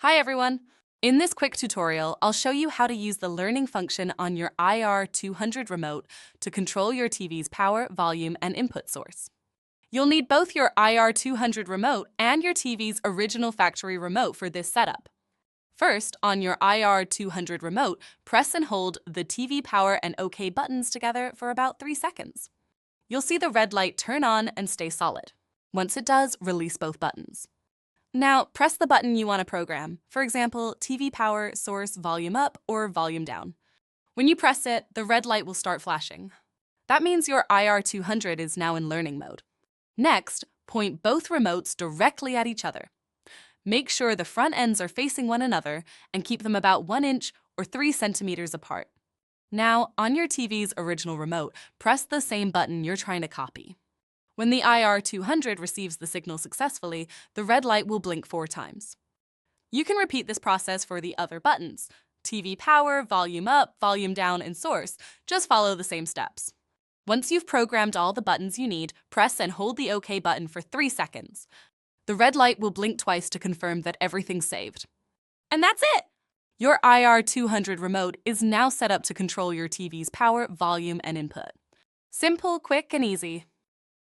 Hi everyone! In this quick tutorial, I'll show you how to use the learning function on your IR200 remote to control your TV's power, volume, and input source. You'll need both your IR200 remote and your TV's original factory remote for this setup. First, on your IR200 remote, press and hold the TV power and OK buttons together for about 3 seconds. You'll see the red light turn on and stay solid. Once it does, release both buttons. Now, press the button you want to program, for example, TV power, source, volume up, or volume down. When you press it, the red light will start flashing. That means your IR200 is now in learning mode. Next, point both remotes directly at each other. Make sure the front ends are facing one another and keep them about 1 inch or 3 centimeters apart. Now, on your TV's original remote, press the same button you're trying to copy. When the IR200 receives the signal successfully, the red light will blink 4 times. You can repeat this process for the other buttons: TV power, volume up, volume down, and source. Just follow the same steps. Once you've programmed all the buttons you need, press and hold the OK button for 3 seconds. The red light will blink twice to confirm that everything's saved. And that's it! Your IR200 remote is now set up to control your TV's power, volume, and input. Simple, quick, and easy.